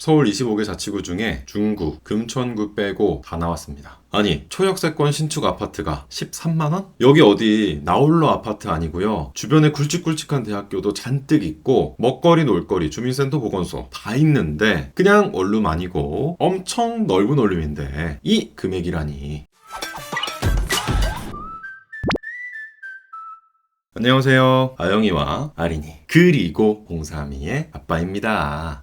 서울 25개 자치구 중에 중구, 금천구 빼고 다 나왔습니다. 아니, 초역세권 신축 아파트가 13만원? 여기 어디 나홀로 아파트 아니고요. 주변에 굵직굵직한 대학교도 잔뜩 있고 먹거리, 놀거리, 주민센터, 보건소 다 있는데 그냥 원룸 아니고 엄청 넓은 원룸인데 이 금액이라니. 안녕하세요. 아영이와 아린이 그리고 032의 아빠입니다.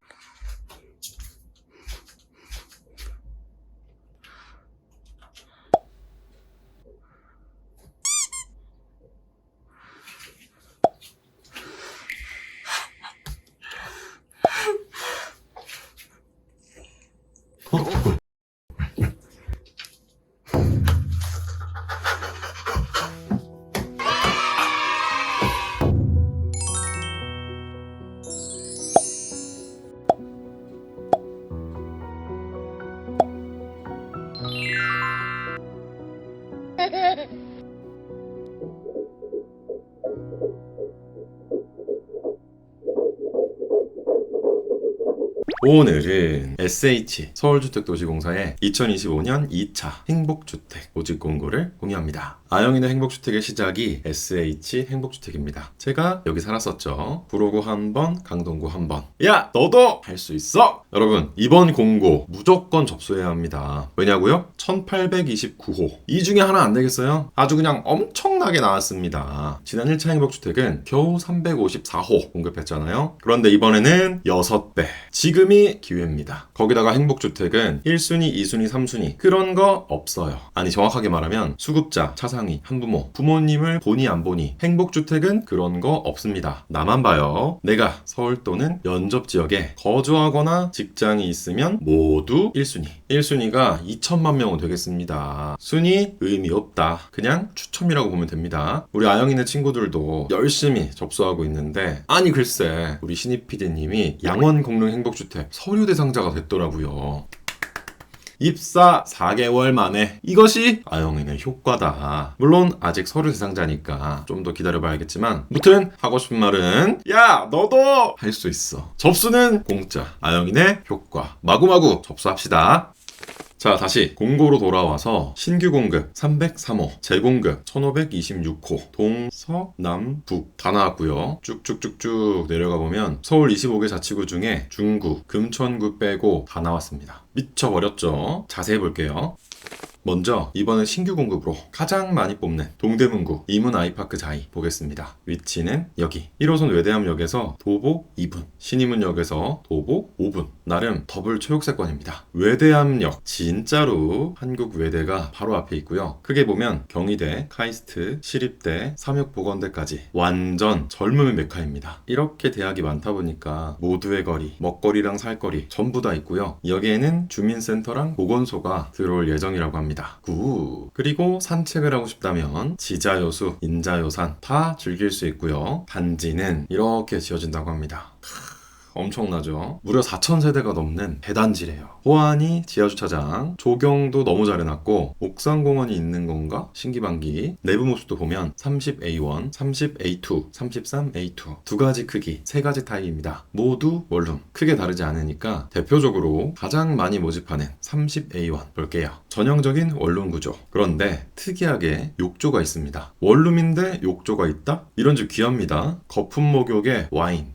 오늘은 SH 서울주택도시공사의 2025년 2차 행복주택 모집 공고를 공유합니다. 아영이네 행복주택의 시작이 SH 행복주택입니다. 제가 여기 살았었죠. 구로구 한 번, 강동구 한 번. 야, 너도 할 수 있어! 여러분, 이번 공고 무조건 접수해야 합니다. 왜냐고요? 1829호. 이 중에 하나 안 되겠어요? 아주 그냥 엄청나게 나왔습니다. 지난 1차 행복주택은 겨우 354호 공급했잖아요. 그런데 이번에는 6배. 지금이 기회입니다. 거기다가 행복주택은 1순위, 2순위, 3순위 그런 거 없어요. 아니, 정확하게 말하면 수급자, 차상위, 한부모, 부모님을 보니 안 보니 행복주택은 그런 거 없습니다. 나만 봐요. 내가 서울 또는 연접 지역에 거주하거나 직장이 있으면 모두 1순위. 1순위가 2천만 명은 되겠습니다. 순위 의미 없다. 그냥 추첨이라고 보면 됩니다. 우리 아영이네 친구들도 열심히 접수하고 있는데 아니 글쎄 우리 신입 PD님이 양원 공릉 행복주택 서류 대상자가 됐더라고요. 입사 4개월 만에 이것이 아영이네 효과다. 물론 아직 서류 대상자니까 좀 더 기다려봐야겠지만 무튼 하고 싶은 말은 야 너도 할 수 있어. 접수는 공짜. 아영이네 효과. 마구마구 접수합시다. 자, 다시 공고로 돌아와서 신규 공급 303호, 재공급 1526호, 동서남북 다 나왔고요. 쭉쭉쭉쭉 내려가 보면 서울 25개 자치구 중에 중구, 금천구 빼고 다 나왔습니다. 미쳐버렸죠? 자세히 볼게요. 먼저 이번에 신규 공급으로 가장 많이 뽑는 동대문구 이문 아이파크 자이 보겠습니다. 위치는 여기 1호선 외대암역에서 도보 2분, 신이문역에서 도보 5분. 나름 더블 초역세권입니다. 외대암역 진짜로 한국 외대가 바로 앞에 있고요. 크게 보면 경희대, 카이스트, 시립대, 삼육보건대까지 완전 젊음의 메카입니다. 이렇게 대학이 많다 보니까 모두의 거리, 먹거리랑 살거리 전부 다 있고요. 여기에는 주민센터랑 보건소가 들어올 예정이라고 합니다. 그리고 산책을 하고 싶다면 지자여수, 인자여산 다 즐길 수 있고요. 단지는 이렇게 지어진다고 합니다. 엄청나죠? 무려 4,000세대가 넘는 대단지래요. 호안이 지하주차장, 조경도 너무 잘 해놨고 옥상공원이 있는 건가? 신기반기. 내부 모습도 보면 30A1, 30A2, 33A2 두 가지 크기, 세 가지 타입입니다. 모두 원룸. 크게 다르지 않으니까 대표적으로 가장 많이 모집하는 30A1 볼게요. 전형적인 원룸 구조. 그런데 특이하게 욕조가 있습니다. 원룸인데 욕조가 있다? 이런 집 귀합니다. 거품 목욕에 와인.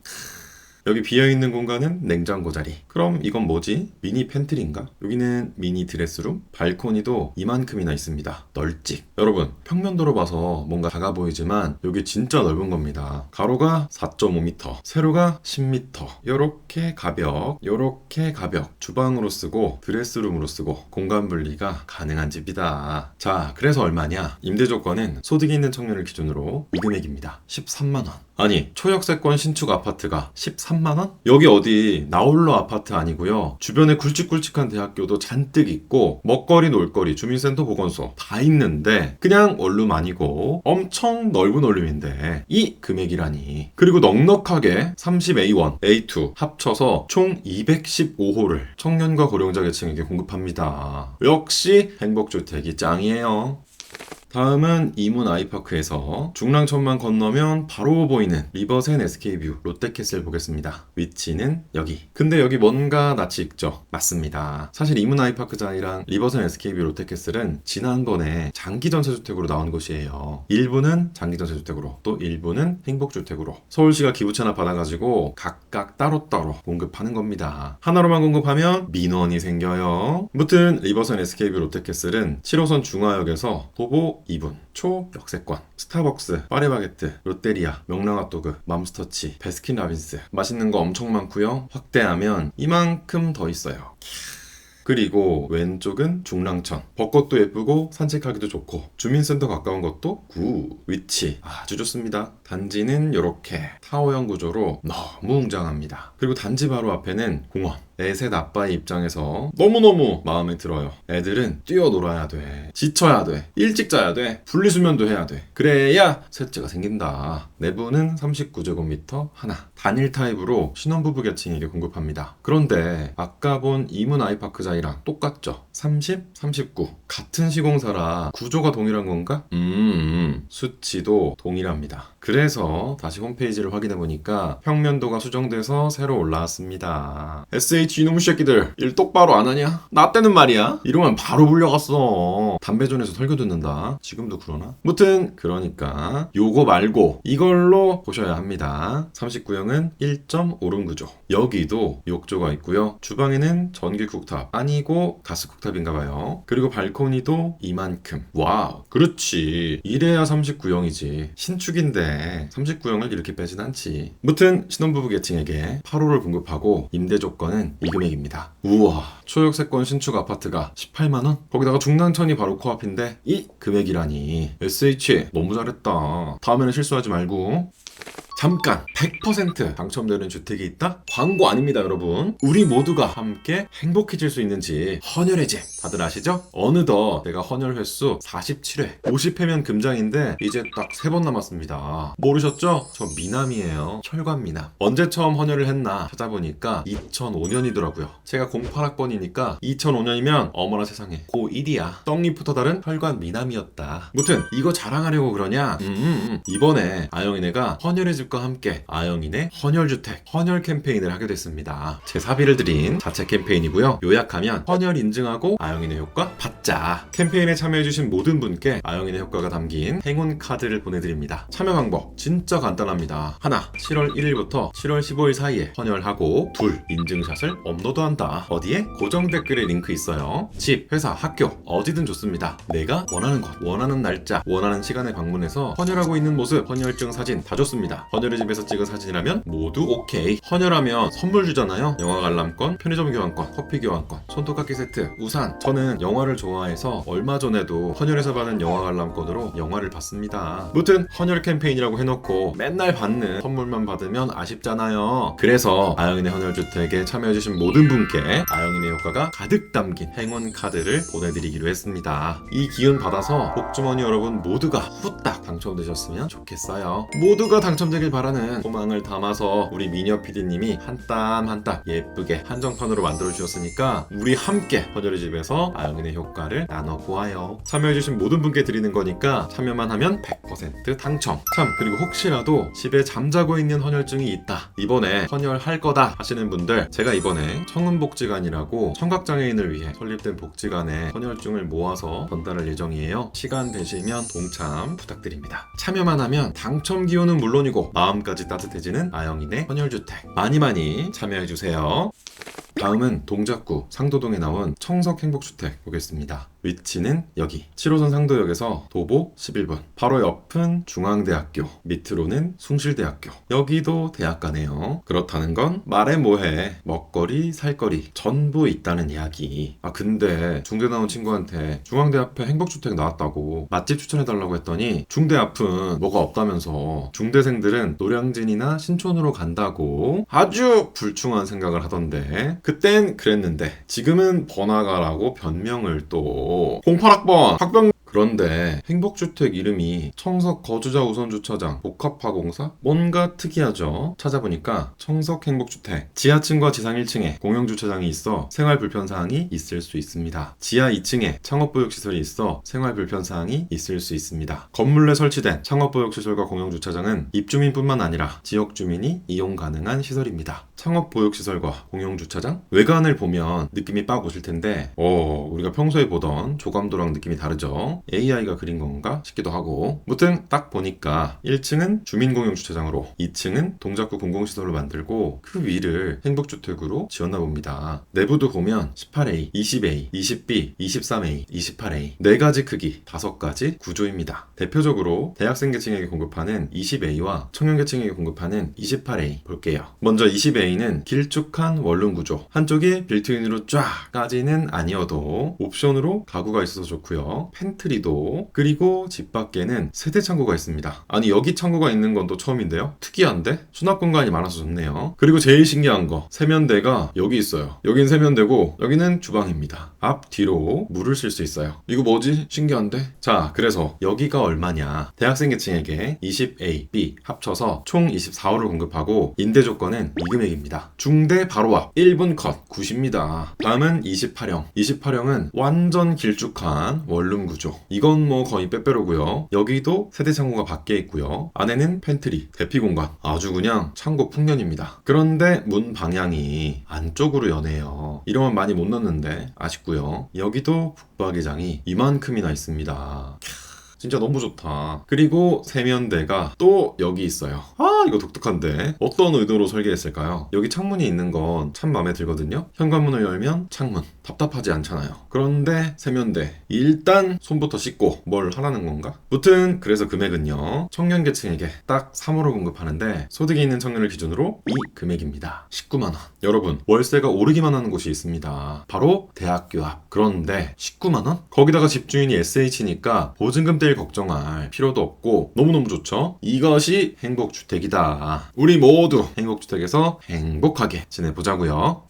여기 비어있는 공간은 냉장고 자리. 그럼 이건 뭐지? 미니 팬트리인가? 여기는 미니 드레스룸? 발코니도 이만큼이나 있습니다. 널찍. 여러분, 평면도로 봐서 뭔가 작아 보이지만 여기 진짜 넓은 겁니다. 가로가 4.5m, 세로가 10m. 요렇게 가벽, 요렇게 가벽. 주방으로 쓰고 드레스룸으로 쓰고 공간 분리가 가능한 집이다. 자, 그래서 얼마냐? 임대 조건은 소득이 있는 청년을 기준으로 이 금액입니다. 13만 원. 아니, 초역세권 신축 아파트가 13만원? 여기 어디 나홀로 아파트 아니고요. 주변에 굵직굵직한 대학교도 잔뜩 있고 먹거리, 놀거리, 주민센터, 보건소 다 있는데 그냥 원룸 아니고 엄청 넓은 원룸인데 이 금액이라니. 그리고 넉넉하게 30A1, A2 합쳐서 총 215호를 청년과 고령자 계층에게 공급합니다. 역시 행복주택이 짱이에요. 다음은 이문 아이파크에서 중랑천만 건너면 바로 보이는 리버센 SK뷰 롯데캐슬 보겠습니다. 위치는 여기. 근데 여기 뭔가 낯이 익죠? 맞습니다. 사실 이문 아이파크장이랑 리버센 SK뷰 롯데캐슬은 지난번에 장기전세주택으로 나온 곳이에요. 일부는 장기전세주택으로, 또 일부는 행복주택으로 서울시가 기부 찬합 받아가지고 각각 따로따로 공급하는 겁니다. 하나로만 공급하면 민원이 생겨요. 무튼 리버센 SK뷰 롯데캐슬은 7호선 중화역에서 도보 2분, 초역세권, 스타벅스, 파리바게트, 롯데리아, 명랑핫도그, 맘스터치, 베스킨라빈스 맛있는 거 엄청 많고요. 확대하면 이만큼 더 있어요. 그리고 왼쪽은 중랑천. 벚꽃도 예쁘고 산책하기도 좋고 주민센터 가까운 것도 구. 위치 아주 좋습니다. 단지는 이렇게 타워형 구조로 너무 웅장합니다. 그리고 단지 바로 앞에는 공원. 애셋 아빠의 입장에서 너무너무 마음에 들어요. 애들은 뛰어놀아야 돼. 지쳐야 돼. 일찍 자야 돼. 분리수면도 해야 돼. 그래야 셋째가 생긴다. 내부는 39제곱미터 하나. 단일 타입으로 신혼부부 계층에게 공급합니다. 그런데 아까 본 이문 아이파크장이랑 똑같죠? 30, 39. 같은 시공사라 구조가 동일한 건가? 수치도 동일합니다. 그래서 다시 홈페이지를 확인해보니까 평면도가 수정돼서 새로 올라왔습니다. SH 이놈의 새끼들 일 똑바로 안 하냐? 나 때는 말이야. 이러면 바로 불려갔어. 담배존에서 설교 듣는다. 지금도 그러나? 무튼 그러니까 요거 말고 이걸로 보셔야 합니다. 39형은 1.5룸 구조. 여기도 욕조가 있고요. 주방에는 전기 쿡탑 아니고 가스 쿡탑인가봐요. 그리고 발코니도 이만큼. 와우. 그렇지. 이래야 39형이지. 신축인데 39형을 이렇게 빼진 않지. 무튼 신혼부부 계층에게 8호를 공급하고 임대 조건은 이 금액입니다. 우와. 초역세권 신축 아파트가 18만원? 거기다가 중랑천이 바로 코앞인데 이 금액이라니. SH 너무 잘했다. 다음에는 실수하지 말고. 잠깐 100% 당첨되는 주택이 있다? 광고 아닙니다 여러분. 우리 모두가 함께 행복해질 수 있는지 헌혈의 집 다들 아시죠? 어느덧 내가 헌혈 횟수 47회 50회면 금장인데 이제 딱 3번 남았습니다. 모르셨죠? 저 미남이에요. 혈관 미남. 언제 처음 헌혈을 했나 찾아보니까 2005년이더라고요. 제가 08학번이니까 2005년이면 어머나 세상에 고1이야. 떡잎부터 다른 혈관 미남이었다. 무튼 이거 자랑하려고 그러냐? 이번에 아영이네가 헌혈의 집 과 함께 아영이네 헌혈주택 헌혈 캠페인을 하게 됐습니다. 제 사비를 들인 자체 캠페인이고요. 요약하면 헌혈 인증하고 아영이네 효과 받자. 캠페인에 참여해주신 모든 분께 아영이네 효과가 담긴 행운 카드를 보내드립니다. 참여 방법 진짜 간단합니다. 하나, 7월 1일부터 7월 15일 사이에 헌혈하고 둘, 인증샷을 업로드한다. 어디에? 고정 댓글에 링크 있어요. 집, 회사, 학교 어디든 좋습니다. 내가 원하는 것, 원하는 날짜, 원하는 시간에 방문해서 헌혈하고 있는 모습, 헌혈증 사진 다 좋습니다. 헌혈의 집에서 찍은 사진이라면 모두 오케이. 헌혈하면 선물 주잖아요. 영화 관람권, 편의점 교환권, 커피 교환권, 손톱깎이 세트, 우산. 저는 영화를 좋아해서 얼마 전에도 헌혈에서 받은 영화 관람권으로 영화를 봤습니다. 무튼 헌혈 캠페인이라고 해놓고 맨날 받는 선물만 받으면 아쉽잖아요. 그래서 아영이네 헌혈주택에 참여해주신 모든 분께 아영이네 효과가 가득 담긴 행운 카드를 보내드리기로 했습니다. 이 기운 받아서 복주머니 여러분 모두가 후딱 당첨되셨으면 좋겠어요. 모두가 당첨되길 바라는 소망을 담아서 우리 미녀 PD님이 한 땀 한 땀 예쁘게 한정판으로 만들어주셨으니까 우리 함께 헌혈의 집에서 아영이네 효과를 나눠보아요. 참여해주신 모든 분께 드리는 거니까 참여만 하면 100% 당첨. 참, 그리고 혹시라도 집에 잠자고 있는 헌혈증이 있다, 이번에 헌혈할 거다 하시는 분들, 제가 이번에 청운복지관이라고 청각장애인을 위해 설립된 복지관에 헌혈증을 모아서 전달할 예정이에요. 시간 되시면 동참 부탁드립니다. 참여만 하면 당첨 기호는 물론이고 마음까지 따뜻해지는 아영이네 헌혈주택 많이 참여해주세요. 다음은 동작구 상도동에 나온 청석행복주택 보겠습니다. 위치는 여기 7호선 상도역에서 도보 11분. 바로 옆은 중앙대학교, 밑으로는 숭실대학교. 여기도 대학가네요. 그렇다는 건 말해 뭐해, 먹거리 살거리 전부 있다는 이야기. 아 근데 중대 나온 친구한테 중앙대 앞에 행복주택 나왔다고 맛집 추천해달라고 했더니 중대 앞은 뭐가 없다면서 중대생들은 노량진이나 신촌으로 간다고 아주 불충한 생각을 하던데, 그땐 그랬는데 지금은 번화가라고 변명을 또 08학번 학병 그런데 행복주택 이름이 청석 거주자 우선주차장 복합화공사? 뭔가 특이하죠. 찾아보니까 청석 행복주택 지하층과 지상 1층에 공용주차장이 있어 생활 불편사항이 있을 수 있습니다. 지하 2층에 창업보육시설이 있어 생활 불편사항이 있을 수 있습니다. 건물 내 설치된 창업보육시설과 공용주차장은 입주민뿐만 아니라 지역주민이 이용 가능한 시설입니다. 창업보육시설과 공용주차장? 외관을 보면 느낌이 빡 오실 텐데 우리가 평소에 보던 조감도랑 느낌이 다르죠. AI가 그린 건가 싶기도 하고, 무튼 딱 보니까 1층은 주민공용주차장으로 2층은 동작구 공공시설로 만들고 그 위를 행복주택으로 지었나 봅니다. 내부도 보면 18A, 20A, 20B, 23A, 28A 4가지 크기 5가지 구조입니다. 대표적으로 대학생 계층에게 공급하는 20A와 청년 계층에게 공급하는 28A 볼게요. 먼저 20A는 길쭉한 원룸 구조, 한쪽이 빌트인으로 쫙까지는 아니어도 옵션으로 가구가 있어서 좋고요. 팬트리도, 그리고 집 밖에는 세대 창고가 있습니다. 아니 여기 창고가 있는 건 또 처음인데요. 특이한데? 수납 공간이 많아서 좋네요. 그리고 제일 신기한 거, 세면대가 여기 있어요. 여긴 세면대고 여기는 주방입니다. 앞, 뒤로 물을 쓸 수 있어요. 이거 뭐지? 신기한데? 자, 그래서 여기가 얼마냐? 대학생 계층에게 20A, B 합쳐서 총 24호를 공급하고 임대 조건은 이 금액입니다. 중대 바로 앞 1분 컷 90입니다. 다음은 28형. 28형은 완전 길쭉한 원룸 구조. 이건 뭐 거의 빼빼로고요. 여기도 세대 창고가 밖에 있고요. 안에는 팬트리, 대피 공간. 아주 그냥 창고 풍년입니다. 그런데 문 방향이 안쪽으로 여네요. 이러면 많이 못 넣는데 아쉽고요. 여기도 북박이장이 이만큼이나 있습니다. 진짜 너무 좋다. 그리고 세면대가 또 여기 있어요. 이거 독특한데 어떤 의도로 설계했을까요? 여기 창문이 있는 건 참 마음에 들거든요. 현관문을 열면 창문, 답답하지 않잖아요. 그런데 세면대, 일단 손부터 씻고 뭘 하라는 건가? 무튼 그래서 금액은요, 청년 계층에게 딱 3호를 공급하는데 소득이 있는 청년을 기준으로 이 금액입니다. 19만원. 여러분, 월세가 오르기만 하는 곳이 있습니다. 바로 대학교 앞. 그런데 19만원? 거기다가 집주인이 SH니까 보증금 뗄 걱정할 필요도 없고 너무너무 좋죠? 이것이 행복주택이다. 우리 모두 행복주택에서 행복하게 지내보자고요.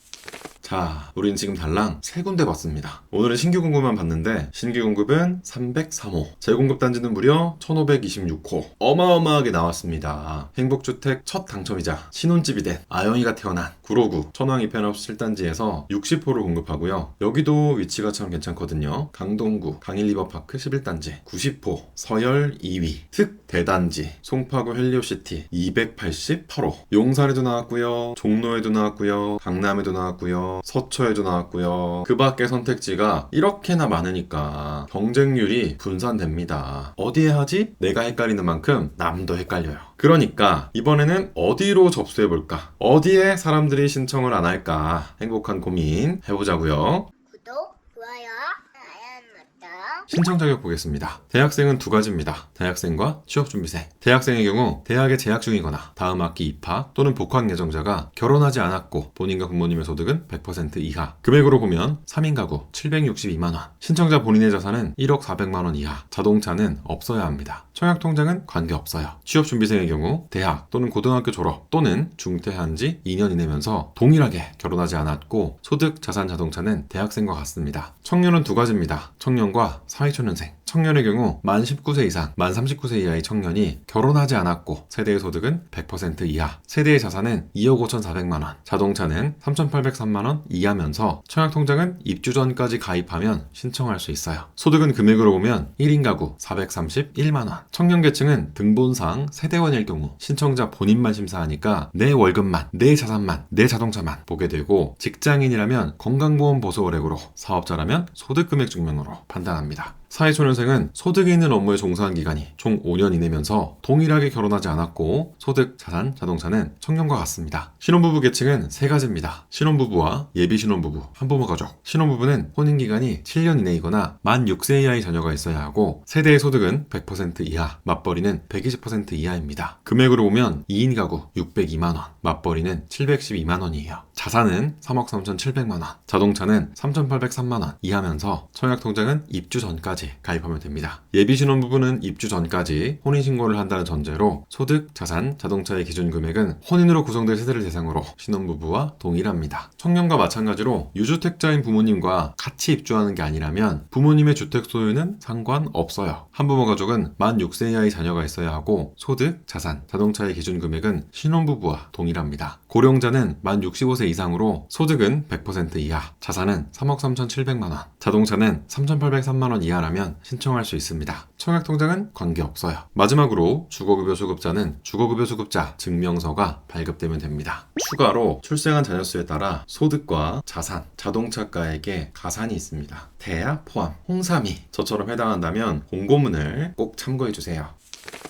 자, 우린 지금 달랑 3군데 봤습니다. 오늘은 신규 공급만 봤는데 신규 공급은 303호, 재공급 단지는 무려 1526호. 어마어마하게 나왔습니다. 행복주택 첫 당첨이자 신혼집이 된 아영이가 태어난 구로구 천왕 이펜하우스 7단지에서 60호를 공급하고요. 여기도 위치가 참 괜찮거든요. 강동구 강일리버파크 11단지 90호, 서열 2위, 특 대단지 송파구 헬리오시티 288호. 용산에도 나왔고요, 종로에도 나왔고요, 강남에도 나왔고요, 서초에도 나왔고요. 그 밖의 선택지가 이렇게나 많으니까 경쟁률이 분산됩니다. 어디에 하지? 내가 헷갈리는 만큼 남도 헷갈려요. 그러니까 이번에는 어디로 접수해볼까? 어디에 사람들이 신청을 안 할까? 행복한 고민 해보자고요. 구독, 좋아요, 알람 맞다. 신청 자격 보겠습니다. 대학생은 2가지입니다. 대학생과 취업준비생. 대학생의 경우 대학에 재학 중이거나 다음 학기 입학 또는 복학 예정자가 결혼하지 않았고 본인과 부모님의 소득은 100% 이하. 금액으로 보면 3인 가구 762만원. 신청자 본인의 자산은 1억 400만원 이하. 자동차는 없어야 합니다. 청약통장은 관계없어요. 취업준비생의 경우 대학 또는 고등학교 졸업 또는 중퇴한 지 2년 이내면서 동일하게 결혼하지 않았고 소득, 자산, 자동차는 대학생과 같습니다. 청년은 2가지입니다. 청년과 사회초년생. 청년의 경우 만 19세 이상, 만 39세 이하의 청년이 결혼하지 않았고 세대의 소득은 100% 이하, 세대의 자산은 2억 5,400만원, 자동차는 3,803만원 이하면서 청약통장은 입주 전까지 가입하면 신청할 수 있어요. 소득은 금액으로 보면 1인 가구 431만원. 청년 계층은 등본상 세대원일 경우 신청자 본인만 심사하니까 내 월급만, 내 자산만, 내 자동차만 보게 되고, 직장인이라면 건강보험 보수 월액으로, 사업자라면 소득금액 증명으로 판단합니다. 사회초년생은 소득이 있는 업무에 종사한 기간이 총 5년 이내면서 동일하게 결혼하지 않았고 소득, 자산, 자동차는 청년과 같습니다. 신혼부부 계층은 3가지입니다. 신혼부부와 예비신혼부부, 한부모 가족. 신혼부부는 혼인기간이 7년 이내이거나 만 6세 이하의 자녀가 있어야 하고 세대의 소득은 100% 이하, 맞벌이는 120% 이하입니다. 금액으로 보면 2인 가구 602만원, 맞벌이는 712만원이에요. 자산은 3억 3,700만원, 자동차는 3,803만원 이하면서 청약통장은 입주 전까지 10%까지 가입하면 됩니다. 예비 신혼부부는 입주 전까지 혼인신고를 한다는 전제로 소득, 자산, 자동차의 기준 금액은 혼인으로 구성될 세대를 대상으로 신혼부부와 동일합니다. 청년과 마찬가지로 유주택자인 부모님과 같이 입주하는 게 아니라면 부모님의 주택 소유는 상관없어요. 한부모 가족은 만 6세 이하의 자녀가 있어야 하고 소득, 자산, 자동차의 기준 금액은 신혼부부와 동일합니다. 고령자는 만 65세 이상으로 소득은 100% 이하, 자산은 3억 3,700만 원, 자동차는 3,803만 원 이하라면 신청할 수 있습니다. 청약통장은 관계없어요. 마지막으로 주거급여 수급자는 주거급여 수급자 증명서가 발급되면 됩니다. 추가로 출생한 자녀 수에 따라 소득과 자산, 자동차가액에 가산이 있습니다. 대야 포함, 홍삼이 저처럼 해당한다면 공고문을 꼭 참고해주세요.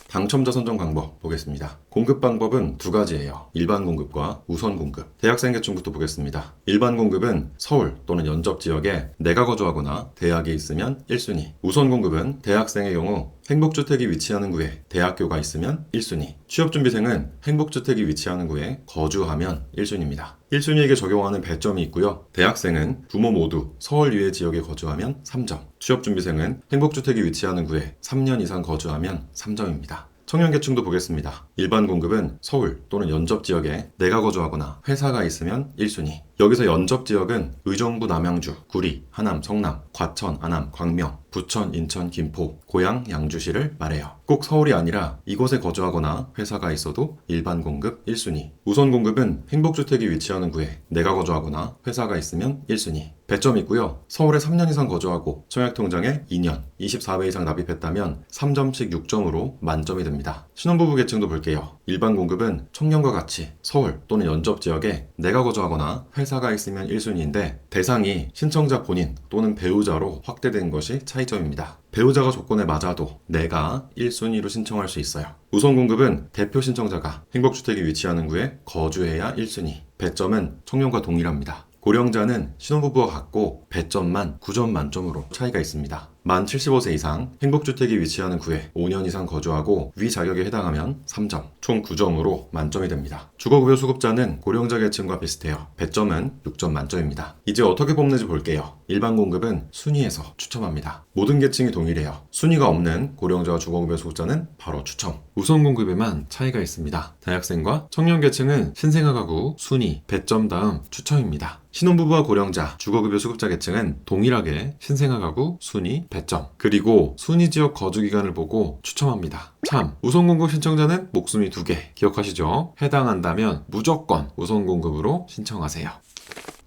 당첨자 선정 방법 보겠습니다. 공급 방법은 두 가지예요. 일반 공급과 우선 공급. 대학생 계층부터 보겠습니다. 일반 공급은 서울 또는 연접 지역에 내가 거주하거나 대학에 있으면 1순위. 우선 공급은 대학생의 경우 행복주택이 위치하는 구에 대학교가 있으면 1순위. 취업준비생은 행복주택이 위치하는 구에 거주하면 1순위입니다. 1순위에게 적용하는 배점이 있고요. 대학생은 부모 모두 서울 이외 지역에 거주하면 3점. 취업준비생은 행복주택이 위치하는 구에 3년 이상 거주하면 3점입니다. 청년계층도 보겠습니다. 일반 공급은 서울 또는 연접 지역에 내가 거주하거나 회사가 있으면 1순위. 여기서 연접 지역은 의정부 남양주, 구리, 하남, 성남, 과천, 안암, 광명, 부천, 인천, 김포, 고양, 양주시를 말해요. 꼭 서울이 아니라 이곳에 거주하거나 회사가 있어도 일반 공급 1순위. 우선 공급은 행복주택이 위치하는 구에 내가 거주하거나 회사가 있으면 1순위. 배점이 있고요. 서울에 3년 이상 거주하고 청약통장에 2년, 24회 이상 납입했다면 3점씩 6점으로 만점이 됩니다. 신혼부부 계층도 볼게요. 일반 공급은 청년과 같이 서울 또는 연접 지역에 내가 거주하거나 회사가 있으면 1순위인데 대상이 신청자 본인 또는 배우자로 확대된 것이 차이점입니다. 배우자가 조건에 맞아도 내가 1순위로 신청할 수 있어요. 우선 공급은 대표 신청자가 행복주택이 위치하는 구에 거주해야 1순위. 배점은 청년과 동일합니다. 고령자는 신혼부부와 같고 배점만 9점 만점으로 차이가 있습니다. 만 75세 이상 행복주택이 위치하는 구에 5년 이상 거주하고 위 자격에 해당하면 3점, 총 9점으로 만점이 됩니다. 주거급여 수급자는 고령자 계층과 비슷해요. 배점은 6점 만점입니다. 이제 어떻게 뽑는지 볼게요. 일반 공급은 순위에서 추첨합니다. 모든 계층이 동일해요. 순위가 없는 고령자와 주거급여 수급자는 바로 추첨. 우선 공급에만 차이가 있습니다. 대학생과 청년 계층은 신생아 가구, 순위, 배점 다음 추첨입니다. 신혼부부와 고령자, 주거급여 수급자 계층은 동일하게 신생아 가구, 순위, 배점, 그리고 순위 지역 거주 기간을 보고 추첨합니다. 참, 우선 공급 신청자는 목숨이 2개 기억하시죠? 해당한다면 무조건 우선 공급으로 신청하세요.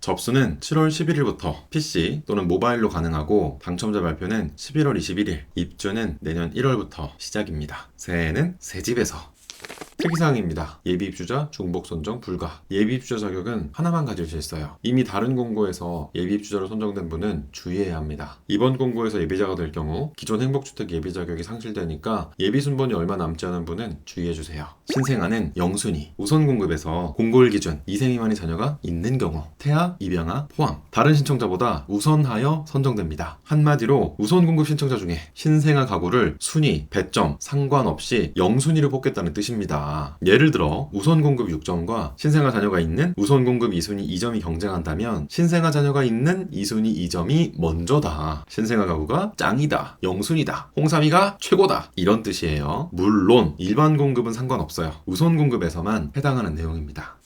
접수는 7월 11일부터 PC 또는 모바일로 가능하고 당첨자 발표는 11월 21일, 입주는 내년 1월부터 시작입니다. 새해에는 새 집에서. 특이사항입니다. 예비입주자 중복 선정 불가. 예비입주자 자격은 하나만 가질 수 있어요. 이미 다른 공고에서 예비입주자로 선정된 분은 주의해야 합니다. 이번 공고에서 예비자가 될 경우 기존 행복주택 예비 자격이 상실되니까 예비 순번이 얼마 남지 않은 분은 주의해주세요. 신생아는 0순위. 우선 공급에서 공고일 기준 2세 미만의 자녀가 있는 경우 태아, 입양아 포함 다른 신청자보다 우선하여 선정됩니다. 한마디로 우선 공급 신청자 중에 신생아 가구를 순위, 배점 상관없이 0순위를 뽑겠다는 뜻입니다. 예를 들어 우선 공급 6점과 신생아 자녀가 있는 우선 공급 2순위 2점이 경쟁한다면 신생아 자녀가 있는 2순위 2점이 먼저다. 신생아 가구가 짱이다. 0순위다. 홍삼이가 최고다. 이런 뜻이에요. 물론 일반 공급은 상관없어요. 우선 공급에서만 해당하는 내용입니다.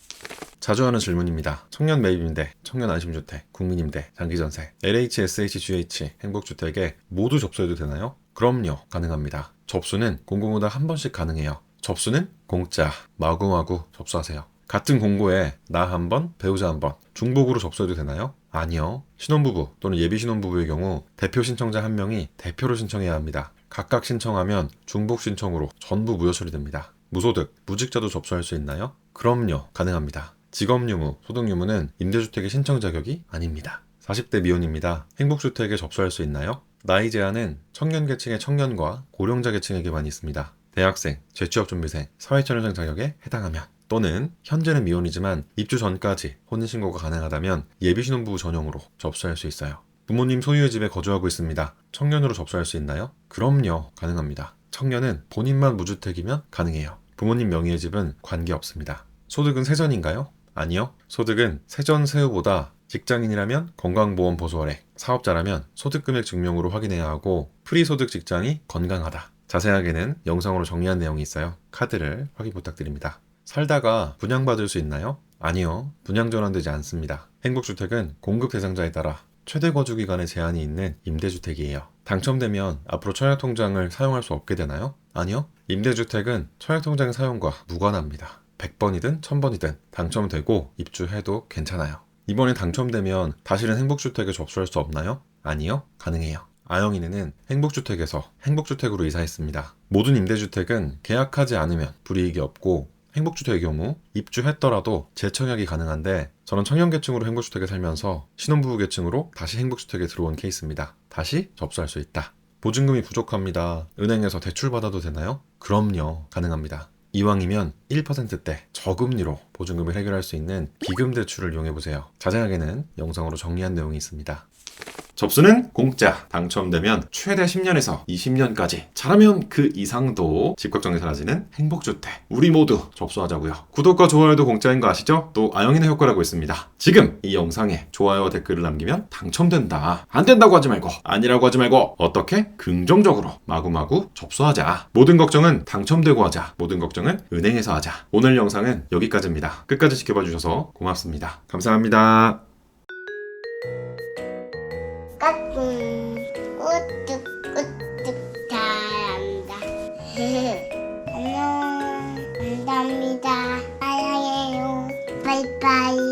자주 하는 질문입니다. 청년 매입임대, 청년 안심주택, 국민임대, 장기전세, LH, SH, GH, 행복주택에 모두 접수해도 되나요? 그럼요, 가능합니다. 접수는 공고마다 한 번씩 가능해요. 접수는 공짜, 마구마구 접수하세요. 같은 공고에 나 한 번, 배우자 한 번, 중복으로 접수해도 되나요? 아니요. 신혼부부 또는 예비신혼부부의 경우 대표 신청자 한 명이 대표로 신청해야 합니다. 각각 신청하면 중복 신청으로 전부 무효 처리됩니다. 무소득, 무직자도 접수할 수 있나요? 그럼요, 가능합니다. 직업유무, 소득유무는 임대주택의 신청 자격이 아닙니다. 40대 미혼입니다. 행복주택에 접수할 수 있나요? 나이 제한은 청년 계층의 청년과 고령자 계층에게만 있습니다. 대학생, 재취업준비생, 사회초년생 자격에 해당하면 또는 현재는 미혼이지만 입주 전까지 혼인신고가 가능하다면 예비신혼부부 전용으로 접수할 수 있어요. 부모님 소유의 집에 거주하고 있습니다. 청년으로 접수할 수 있나요? 그럼요, 가능합니다. 청년은 본인만 무주택이면 가능해요. 부모님 명의의 집은 관계없습니다. 소득은 세전인가요? 아니요. 소득은 세전 세후보다 직장인이라면 건강보험 보수월액, 사업자라면 소득금액 증명으로 확인해야 하고 프리소득 직장이 건강하다. 자세하게는 영상으로 정리한 내용이 있어요. 카드를 확인 부탁드립니다. 살다가 분양받을 수 있나요? 아니요. 분양 전환되지 않습니다. 행복주택은 공급 대상자에 따라 최대 거주기간에 제한이 있는 임대주택이에요. 당첨되면 앞으로 청약통장을 사용할 수 없게 되나요? 아니요. 임대주택은 청약통장 사용과 무관합니다. 100번이든 1000번이든 당첨되고 입주해도 괜찮아요. 이번에 당첨되면 다시는 행복주택에 접수할 수 없나요? 아니요. 가능해요. 아영이네는 행복주택에서 행복주택으로 이사했습니다. 모든 임대주택은 계약하지 않으면 불이익이 없고 행복주택의 경우 입주했더라도 재청약이 가능한데 저는 청년계층으로 행복주택에 살면서 신혼부부 계층으로 다시 행복주택에 들어온 케이스입니다. 다시 접수할 수 있다. 보증금이 부족합니다. 은행에서 대출받아도 되나요? 그럼요. 가능합니다. 이왕이면 1%대 저금리로 보증금을 해결할 수 있는 기금대출을 이용해보세요. 자세하게는 영상으로 정리한 내용이 있습니다. 접수는 공짜. 당첨되면 최대 10년에서 20년까지. 잘하면 그 이상도 집 걱정이 사라지는 행복주택. 우리 모두 접수하자고요. 구독과 좋아요도 공짜인 거 아시죠? 또 아영이네 효과라고 있습니다. 지금 이 영상에 좋아요와 댓글을 남기면 당첨된다. 안 된다고 하지 말고 아니라고 하지 말고 어떻게? 긍정적으로 마구마구 접수하자. 모든 걱정은 당첨되고 하자. 모든 걱정은 은행에서 하자. 오늘 영상은 여기까지입니다. 끝까지 지켜봐 주셔서 고맙습니다. 감사합니다. 까꿍 우뚝 우뚝 잘한다. 안녕. 감사합니다. 사랑해요. 바이바이.